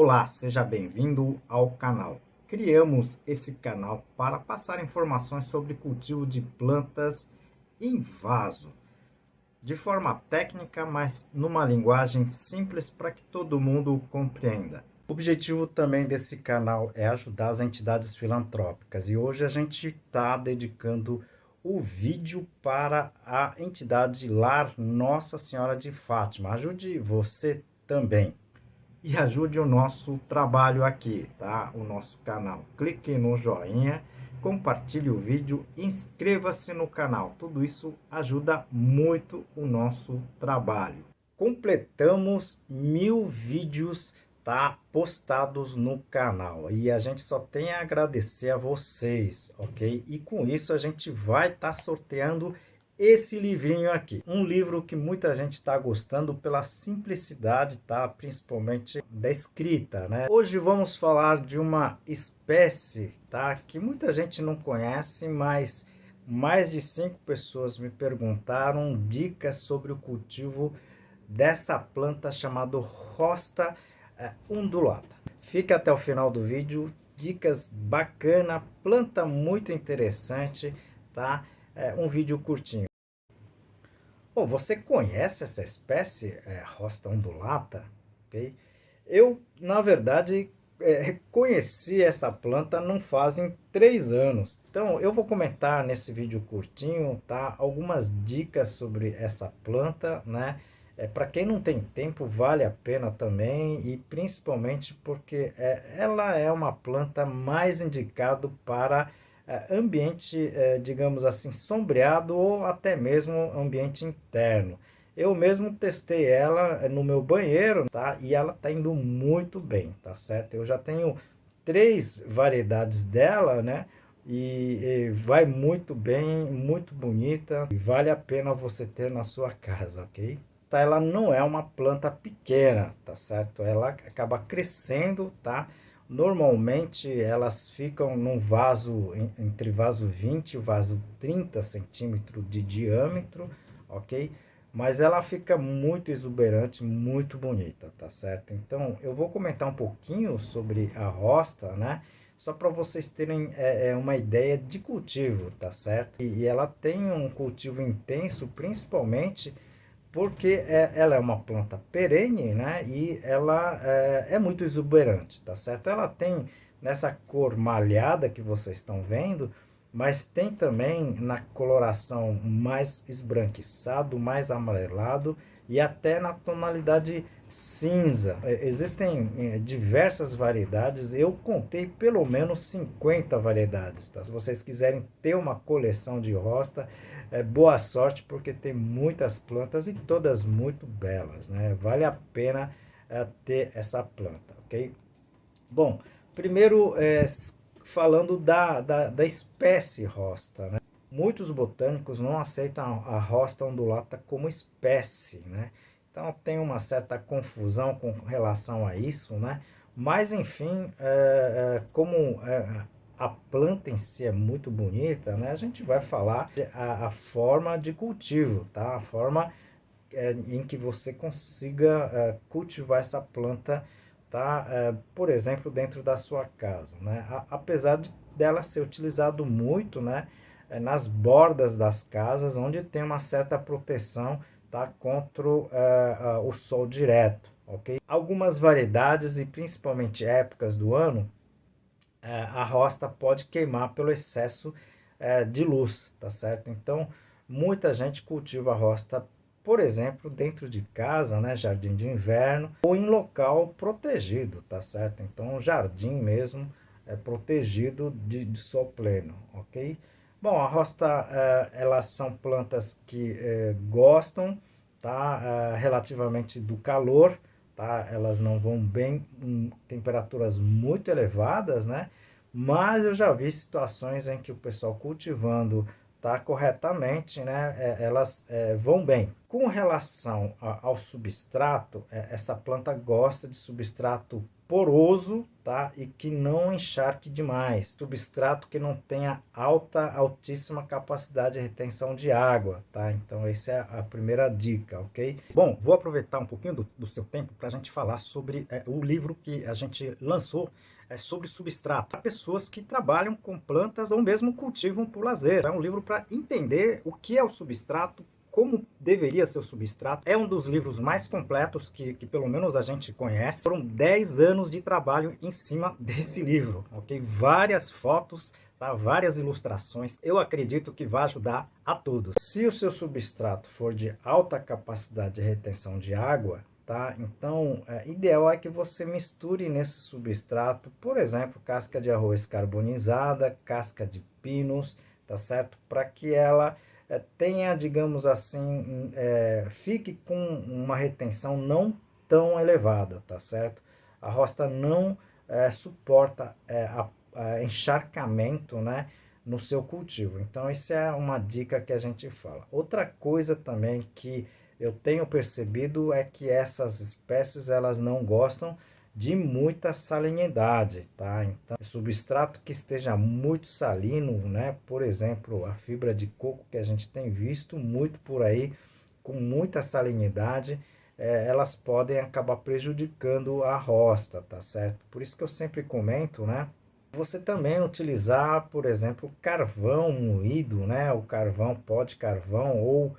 Olá, seja bem-vindo ao canal. Criamos esse canal para passar informações sobre cultivo de plantas em vaso, de forma técnica, mas numa linguagem simples para que todo mundo compreenda. O objetivo também desse canal é ajudar as entidades filantrópicas e hoje a gente está dedicando o vídeo para a entidade Lar Nossa Senhora de Fátima. Ajude você também e ajude o nosso trabalho aqui, tá? O nosso canal. Clique no joinha, compartilhe o vídeo, inscreva-se no canal. Tudo isso ajuda muito o nosso trabalho. Completamos 1000 vídeos, tá, postados no canal e a gente só tem a agradecer a vocês, ok? E com isso a gente vai estar sorteando esse livrinho aqui, um livro que muita gente está gostando pela simplicidade, tá? Principalmente da escrita, né? Hoje vamos falar de uma espécie, tá? Que muita gente não conhece, mas mais de 5 pessoas me perguntaram dicas sobre o cultivo desta planta chamada Hosta undulata. Fica até o final do vídeo, dicas bacana, planta muito interessante, tá? É um vídeo curtinho. Bom, você conhece essa espécie, Hosta undulata? Ok? Eu, na verdade, conheci essa planta não fazem 3 anos. Então, eu vou comentar nesse vídeo curtinho, tá? Algumas dicas sobre essa planta, né? Para quem não tem tempo, vale a pena também, e principalmente porque ela é uma planta mais indicada para ambiente, digamos assim, sombreado ou até mesmo ambiente interno. Eu mesmo testei ela no meu banheiro, tá? E ela tá indo muito bem, tá certo? Eu já tenho 3 variedades dela, né? E vai muito bem, muito bonita, e vale a pena você ter na sua casa, ok? Tá, ela não é uma planta pequena, tá certo? Ela acaba crescendo, tá? Normalmente elas ficam num vaso, entre vaso 20 e vaso 30 centímetros de diâmetro, ok? Mas ela fica muito exuberante, muito bonita, tá certo? Então eu vou comentar um pouquinho sobre a hosta, né? Só para vocês terem uma ideia de cultivo, tá certo? E ela tem um cultivo intenso, principalmente porque ela é uma planta perene, né? E ela é muito exuberante, tá certo? Ela tem nessa cor malhada que vocês estão vendo, mas tem também na coloração mais esbranquiçado, mais amarelado e até na tonalidade cinza. Existem diversas variedades, eu contei pelo menos 50 variedades, tá? Se vocês quiserem ter uma coleção de hosta, boa sorte, porque tem muitas plantas e todas muito belas, né? Vale a pena ter essa planta, ok? Bom, primeiro falando da espécie hosta, né? Muitos botânicos não aceitam a hosta undulata como espécie, né? Então tem uma certa confusão com relação a isso, né? Mas enfim, como a planta em si é muito bonita, né? A gente vai falar a forma de cultivo, tá? A forma em que você consiga cultivar essa planta, tá? Por exemplo, dentro da sua casa, né? Apesar dela ser utilizado muito, né? Nas bordas das casas, onde tem uma certa proteção, tá? Contra o sol direto, ok? Algumas variedades e principalmente épocas do ano, a hosta pode queimar pelo excesso de luz, tá certo? Então, muita gente cultiva a hosta, por exemplo, dentro de casa, né, jardim de inverno, ou em local protegido, tá certo? Então, o jardim mesmo é protegido de sol pleno, ok? Bom, a hosta, elas são plantas que gostam, tá, relativamente do calor, tá? Elas não vão bem em temperaturas muito elevadas, né? Mas eu já vi situações em que o pessoal cultivando tá corretamente, né? Elas vão bem. Com relação ao substrato, essa planta gosta de substrato poroso, tá? E que não encharque demais. Substrato que não tenha altíssima capacidade de retenção de água, tá? Então essa é a primeira dica, ok? Bom, vou aproveitar um pouquinho do seu tempo para a gente falar sobre o livro que a gente lançou sobre substrato. Há pessoas que trabalham com plantas ou mesmo cultivam por lazer. É um livro para entender o que é o substrato, como deveria ser o substrato. É um dos livros mais completos que pelo menos a gente conhece. Foram 10 anos de trabalho em cima desse livro, ok? Várias fotos, tá? Várias ilustrações. Eu acredito que vai ajudar a todos. Se o seu substrato for de alta capacidade de retenção de água, tá? Então, ideal é que você misture nesse substrato, por exemplo, casca de arroz carbonizada, casca de pinos, tá certo? Para que ela tenha, digamos assim, fique com uma retenção não tão elevada, tá certo? A roça não suporta encharcamento, né, no seu cultivo. Então, isso é uma dica que a gente fala. Outra coisa também que eu tenho percebido é que essas espécies elas não gostam de muita salinidade, tá? Então, substrato que esteja muito salino, né? Por exemplo, a fibra de coco que a gente tem visto muito por aí, com muita salinidade, elas podem acabar prejudicando a hosta, tá certo? Por isso que eu sempre comento, né? Você também utilizar, por exemplo, carvão moído, né? O carvão, pó de carvão ou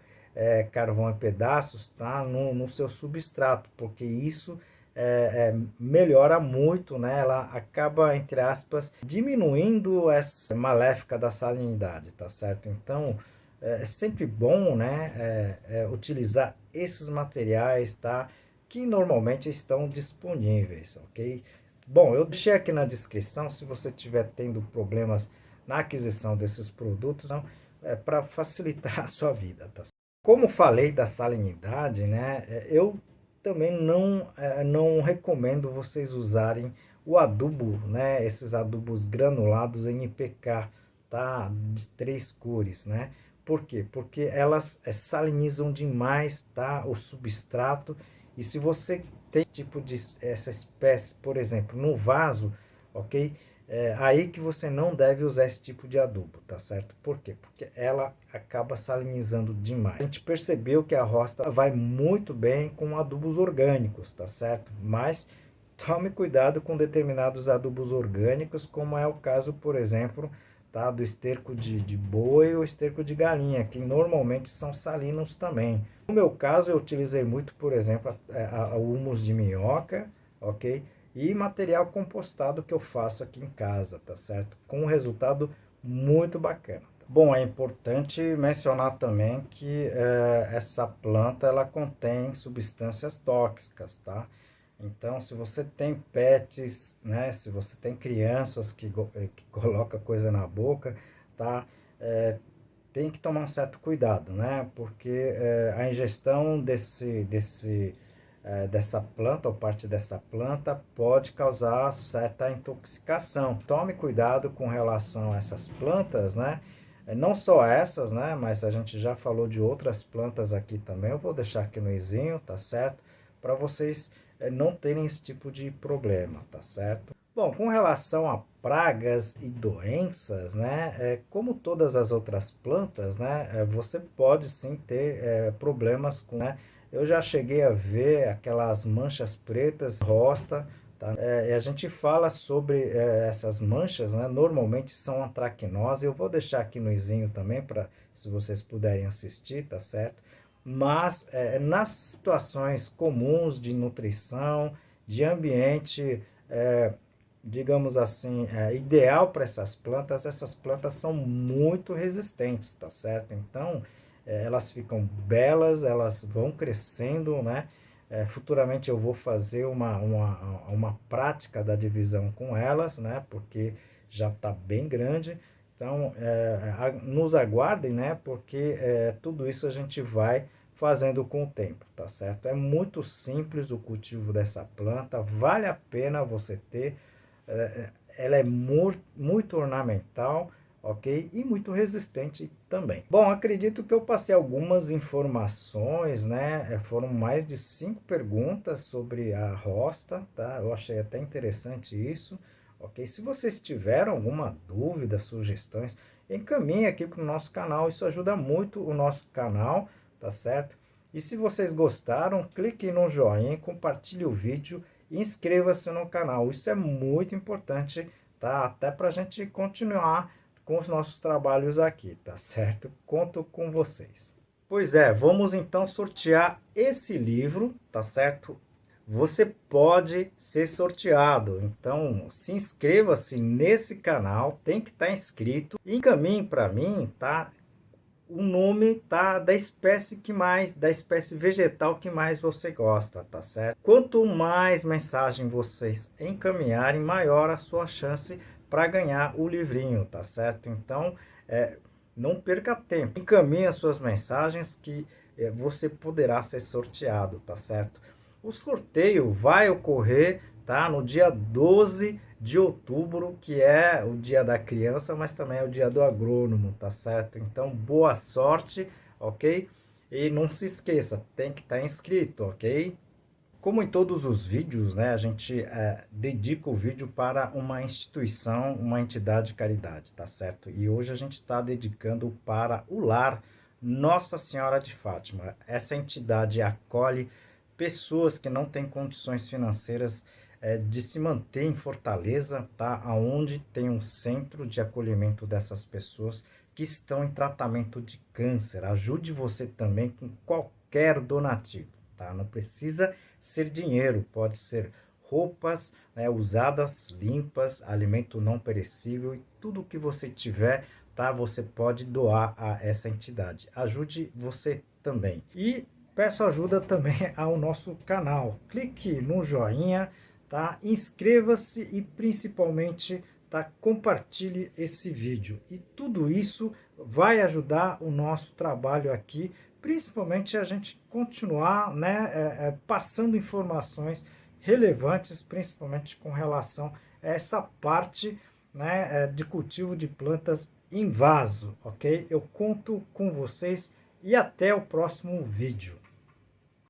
carvão em pedaços, tá? No seu substrato, porque isso melhora muito, né? Ela acaba, entre aspas, diminuindo essa maléfica da salinidade, tá certo? Então, é sempre bom, né? Utilizar esses materiais, tá? Que normalmente estão disponíveis, ok? Bom, eu deixei aqui na descrição, se você estiver tendo problemas na aquisição desses produtos, não, para facilitar a sua vida, tá? Como falei da salinidade, né, eu também não recomendo vocês usarem o adubo, né, esses adubos granulados NPK, tá, de 3 cores, né? Por quê? Porque elas salinizam demais, tá, o substrato. E se você tem esse tipo de essa espécie, por exemplo, no vaso, ok? É aí que você não deve usar esse tipo de adubo, tá certo? Por quê? Porque ela acaba salinizando demais. A gente percebeu que a roça vai muito bem com adubos orgânicos, tá certo? Mas tome cuidado com determinados adubos orgânicos, como é o caso, por exemplo, tá, do esterco de boi ou esterco de galinha, que normalmente são salinos também. No meu caso, eu utilizei muito, por exemplo, o humus de minhoca, ok? E material compostado que eu faço aqui em casa, tá certo? Com um resultado muito bacana. Bom, é importante mencionar também que essa planta ela contém substâncias tóxicas, tá? Então, se você tem pets, né? Se você tem crianças que colocam coisa na boca, tá? Tem que tomar um certo cuidado, né? Porque a ingestão dessa planta ou parte dessa planta pode causar certa intoxicação. Tome cuidado com relação a essas plantas, né? Não só essas, né? Mas a gente já falou de outras plantas aqui também. Eu vou deixar aqui no izinho, tá certo? Para vocês não terem esse tipo de problema, tá certo? Bom, com relação a pragas e doenças, né? Como todas as outras plantas, né? Você pode sim ter problemas com, né? Eu já cheguei a ver aquelas manchas pretas, rosta, tá? E a gente fala sobre essas manchas, né? Normalmente são antracnose. Eu vou deixar aqui no izinho também para se vocês puderem assistir, tá certo? Mas nas situações comuns de nutrição, de ambiente, digamos assim, ideal para essas plantas são muito resistentes, tá certo? Então, elas ficam belas, elas vão crescendo, né? Futuramente eu vou fazer uma prática da divisão com elas, né? Porque já está bem grande. Então, nos aguardem, né? Porque tudo isso a gente vai fazendo com o tempo, tá certo? É muito simples o cultivo dessa planta, vale a pena você ter. Ela é muito ornamental, ok? E muito resistente também. Bom, acredito que eu passei algumas informações, né? Foram mais de 5 perguntas sobre a hosta, tá? Eu achei até interessante isso, ok? Se vocês tiveram alguma dúvida, sugestões, encaminhe aqui para o nosso canal, isso ajuda muito o nosso canal, tá certo? E se vocês gostaram, clique no joinha, compartilhe o vídeo e inscreva-se no canal. Isso é muito importante, tá? Até para a gente continuar com os nossos trabalhos aqui, tá certo? Conto com vocês. Pois é, vamos então sortear esse livro, tá certo? Você pode ser sorteado, então se inscreva-se nesse canal, tem que estar inscrito, e encaminhe para mim, tá? O nome, tá, da espécie que mais, da espécie vegetal que mais você gosta, tá certo? Quanto mais mensagem vocês encaminharem, maior a sua chance para ganhar o livrinho, tá certo? Então, não perca tempo, encaminhe as suas mensagens que você poderá ser sorteado, tá certo? O sorteio vai ocorrer, tá, no dia 12 de outubro, que é o dia da criança, mas também é o dia do agrônomo, tá certo? Então, boa sorte, ok? E não se esqueça, tem que estar inscrito, ok? Como em todos os vídeos, né, a gente dedica o vídeo para uma instituição, uma entidade de caridade, tá certo? E hoje a gente está dedicando para o Lar Nossa Senhora de Fátima. Essa entidade acolhe pessoas que não têm condições financeiras de se manter em Fortaleza, tá? Onde tem um centro de acolhimento dessas pessoas que estão em tratamento de câncer. Ajude você também com qualquer donativo, tá? Não precisa ser dinheiro, pode ser roupas, né, usadas, limpas, alimento não perecível e tudo que você tiver, tá? Você pode doar a essa entidade. Ajude você também. E peço ajuda também ao nosso canal. Clique no joinha, tá? Inscreva-se e principalmente, tá? Compartilhe esse vídeo. E tudo isso vai ajudar o nosso trabalho aqui, principalmente a gente continuar, né, passando informações relevantes, principalmente com relação a essa parte, né, de cultivo de plantas em vaso, ok? Eu conto com vocês e até o próximo vídeo.